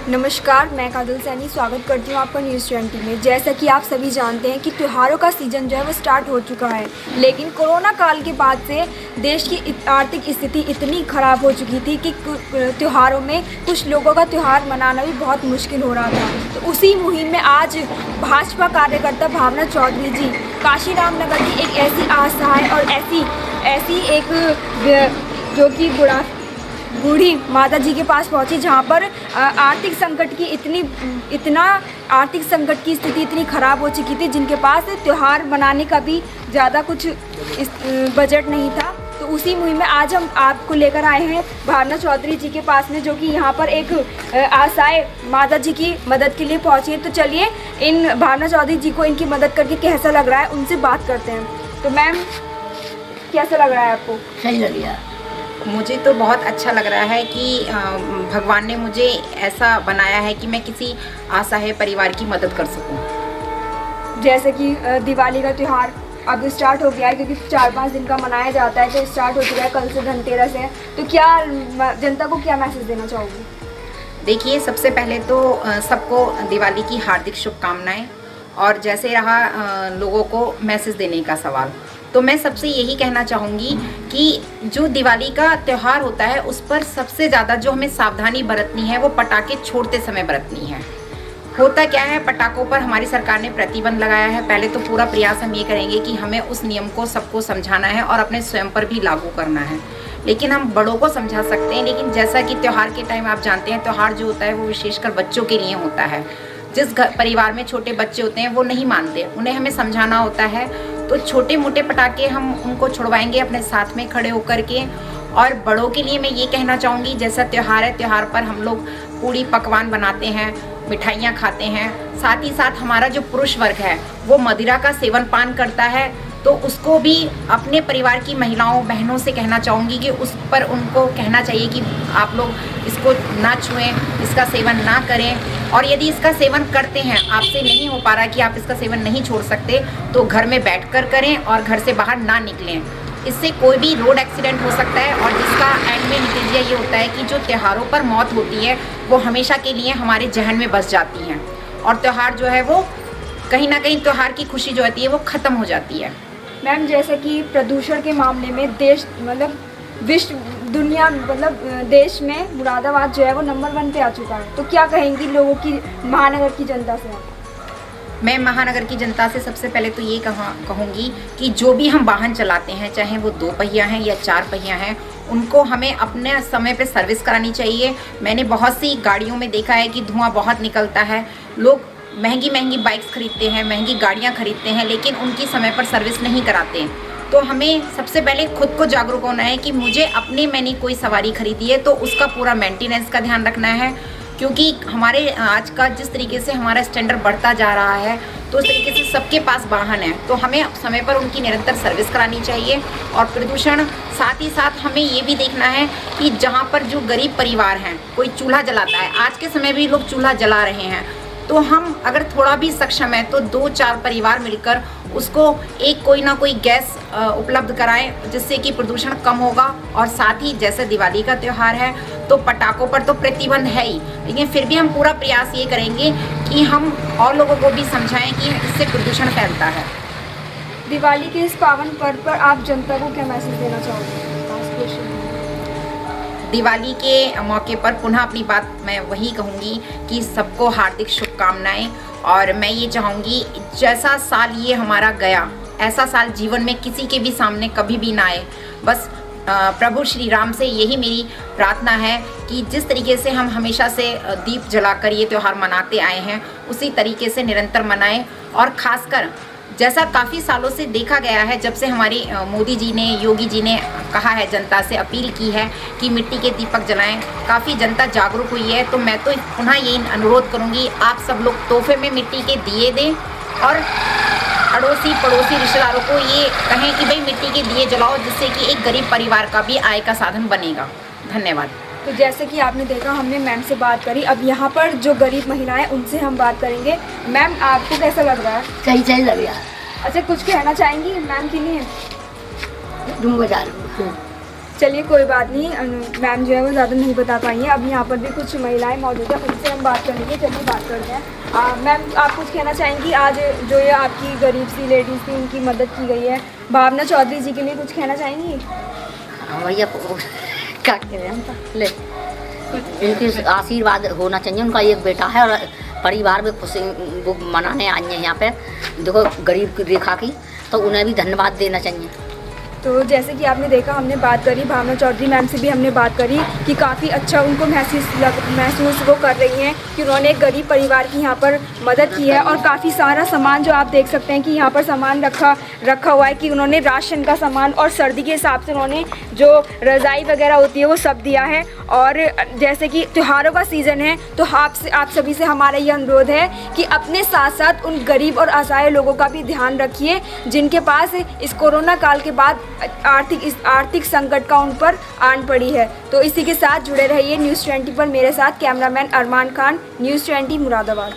नमस्कार, मैं काजल सैनी स्वागत करती हूँ आपका न्यूज़ 20 में। जैसा कि आप सभी जानते हैं कि त्योहारों का सीज़न जो है वो स्टार्ट हो चुका है, लेकिन कोरोना काल के बाद से देश की आर्थिक स्थिति इतनी ख़राब हो चुकी थी कि त्योहारों में कुछ लोगों का त्यौहार मनाना भी बहुत मुश्किल हो रहा था। तो उसी मुहिम में आज भाजपा कार्यकर्ता भावना चौधरी जी काशीराम नगर की एक ऐसी असहाय और ऐसी एक जो कि बूढ़ी माता जी के पास पहुंची, जहां पर आर्थिक संकट की स्थिति इतनी ख़राब हो चुकी थी, जिनके पास त्यौहार मनाने का भी ज़्यादा कुछ बजट नहीं था। तो उसी मुहिम में आज हम आपको लेकर आए हैं भावना चौधरी जी के पास में, जो कि यहाँ पर एक असहाय माता जी की मदद के लिए पहुँची है। तो चलिए इन भावना चौधरी जी को इनकी मदद करके कैसा लग रहा है उनसे बात करते हैं। तो मैम, कैसा लग रहा है आपको? सही लग गया। मुझे तो बहुत अच्छा लग रहा है कि भगवान ने मुझे ऐसा बनाया है कि मैं किसी असहाय परिवार की मदद कर सकूं। जैसे कि दिवाली का त्यौहार अब स्टार्ट हो गया है, क्योंकि 4-5 दिन का मनाया जाता है, तो स्टार्ट हो चुका है, कल से धनतेरस है। तो क्या जनता को क्या मैसेज देना चाहोगी? देखिए, सबसे पहले तो सबको दिवाली की हार्दिक शुभकामनाएं। और जैसे रहा लोगों को मैसेज देने का सवाल, तो मैं सबसे यही कहना चाहूँगी कि जो दिवाली का त्यौहार होता है उस पर सबसे ज़्यादा जो हमें सावधानी बरतनी है वो पटाखे छोड़ते समय बरतनी है। होता क्या है, पटाखों पर हमारी सरकार ने प्रतिबंध लगाया है। पहले तो पूरा प्रयास हम ये करेंगे कि हमें उस नियम को सबको समझाना है और अपने स्वयं पर भी लागू करना है। लेकिन हम बड़ों को समझा सकते हैं, लेकिन जैसा कि त्यौहार के टाइम आप जानते हैं, त्यौहार जो होता है वो विशेषकर बच्चों के लिए होता है। जिस परिवार में छोटे बच्चे होते हैं वो नहीं मानते, उन्हें हमें समझाना होता है। तो छोटे मोटे पटाखे हम उनको छुड़वाएंगे अपने साथ में खड़े होकर के। और बड़ों के लिए मैं ये कहना चाहूँगी, जैसा त्यौहार है, त्यौहार पर हम लोग पूड़ी पकवान बनाते हैं, मिठाइयाँ खाते हैं। साथ ही साथ हमारा जो पुरुष वर्ग है वो मदिरा का सेवन पान करता है, तो उसको भी अपने परिवार की महिलाओं बहनों से कहना चाहूँगी कि उस पर उनको कहना चाहिए कि आप लोग इसको ना छुएं, इसका सेवन ना करें। और यदि इसका सेवन करते हैं, आपसे नहीं हो पा रहा कि आप इसका सेवन नहीं छोड़ सकते, तो घर में बैठकर करें और घर से बाहर ना निकलें। इससे कोई भी रोड एक्सीडेंट हो सकता है, और जिसका एंड में नतीजा ये होता है कि जो त्योहारों पर मौत होती है वो हमेशा के लिए हमारे जहन में बस जाती हैं, और त्यौहार जो है वो कहीं ना कहीं त्यौहार की खुशी जो होती है वो ख़त्म हो जाती है। मैम, जैसे कि प्रदूषण के मामले में देश देश में मुरादाबाद जो है वो नंबर 1 पे आ चुका है। तो क्या कहेंगी लोगों की, महानगर की जनता से? मैं महानगर की जनता से सबसे पहले तो ये कहूँगी कि जो भी हम वाहन चलाते हैं, चाहे वो 2 पहिया हैं या 4 पहिया हैं, उनको हमें अपने समय पे सर्विस करानी चाहिए। मैंने बहुत सी गाड़ियों में देखा है कि धुआं बहुत निकलता है। लोग महंगी महंगी बाइक्स खरीदते हैं, महंगी गाड़ियाँ खरीदते हैं, लेकिन उनकी समय पर सर्विस नहीं कराते। तो हमें सबसे पहले खुद को जागरूक होना है कि मैंने कोई सवारी खरीदी है तो उसका पूरा मेंटेनेंस का ध्यान रखना है। क्योंकि हमारे आज का जिस तरीके से हमारा स्टैंडर्ड बढ़ता जा रहा है, तो उस तरीके से सबके पास वाहन है, तो हमें समय पर उनकी निरंतर सर्विस करानी चाहिए। और प्रदूषण, साथ ही साथ हमें ये भी देखना है कि जहाँ पर जो गरीब परिवार हैं, कोई चूल्हा जलाता है, आज के समय भी लोग चूल्हा जला रहे हैं, तो हम अगर थोड़ा भी सक्षम है तो 2-4 परिवार मिलकर उसको एक कोई ना कोई गैस उपलब्ध कराएं, जिससे कि प्रदूषण कम होगा। और साथ ही जैसे दिवाली का त्यौहार है तो पटाखों पर तो प्रतिबंध है ही, लेकिन फिर भी हम पूरा प्रयास ये करेंगे कि हम और लोगों को भी समझाएं कि इससे प्रदूषण फैलता है। दिवाली के इस पावन पर्व पर आप जनता को क्या मैसेज देना चाहोगे? दिवाली के मौके पर पुनः अपनी बात मैं वही कहूँगी कि सबको हार्दिक शुभकामनाएं। और मैं ये चाहूँगी, जैसा साल ये हमारा गया, ऐसा साल जीवन में किसी के भी सामने कभी भी ना आए। बस प्रभु श्री राम से यही मेरी प्रार्थना है कि जिस तरीके से हम हमेशा से दीप जलाकर ये त्यौहार मनाते आए हैं, उसी तरीके से निरंतर मनाएं। और ख़ासकर जैसा काफ़ी सालों से देखा गया है, जब से हमारी मोदी जी ने, योगी जी ने कहा है, जनता से अपील की है कि मिट्टी के दीपक जलाएं, काफ़ी जनता जागरूक हुई है। तो मैं तो पुनः ये अनुरोध करूंगी, आप सब लोग तोहफे में मिट्टी के दिए दें और अड़ोसी पड़ोसी रिश्तेदारों को ये कहें कि भाई मिट्टी के दिए जलाओ, जिससे कि एक गरीब परिवार का भी आय का साधन बनेगा। धन्यवाद। तो जैसे कि आपने देखा, हमने मैम से बात करी, अब यहाँ पर जो गरीब महिलाएं उनसे हम बात करेंगे। मैम, आपको कैसा लग रहा है? सही लग रहा। अच्छा, कुछ कहना चाहेंगी मैम के लिए? तुम बता लो। चलिए कोई बात नहीं, मैम जो है वो ज़्यादा नहीं बता पाई हैं। अब यहाँ पर भी कुछ महिलाएं मौजूद हैं, उनसे हम बात करेंगे। चलिए बात करते हैं। मैम, आप कुछ कहना चाहेंगी? आज जो ये आपकी गरीब सी लेडीज़ थी, उनकी मदद की गई है, भावना चौधरी जी के लिए कुछ कहना चाहेंगी? भैया क्या कह रहे हैं, ले इनकी आशीर्वाद होना चाहिए। उनका एक बेटा है और परिवार में खुशी वो मनाने आई हैं यहाँ पे, देखो गरीब की रेखा की, तो उन्हें भी धन्यवाद देना चाहिए। तो जैसे कि आपने देखा, हमने बात करी भावना चौधरी मैम से भी हमने बात करी कि काफ़ी अच्छा उनको महसूस वो कर रही हैं कि उन्होंने एक गरीब परिवार की यहाँ पर मदद की है। और काफ़ी सारा सामान जो आप देख सकते हैं कि यहाँ पर सामान रखा हुआ है कि उन्होंने राशन का सामान और सर्दी के हिसाब से उन्होंने जो रज़ाई वगैरह होती है वो सब दिया है। और जैसे कि त्योहारों का सीज़न है, तो आप सभी से हमारा ये अनुरोध है कि अपने साथ साथ उन गरीब और असहाय लोगों का भी ध्यान रखिए, जिनके पास इस कोरोना काल के बाद आर्थिक संकट का उन पर आन पड़ी है। तो इसी के साथ जुड़े रहिए न्यूज़ 20 पर। मेरे साथ कैमरामैन अरमान खान, न्यूज़ 20 मुरादाबाद।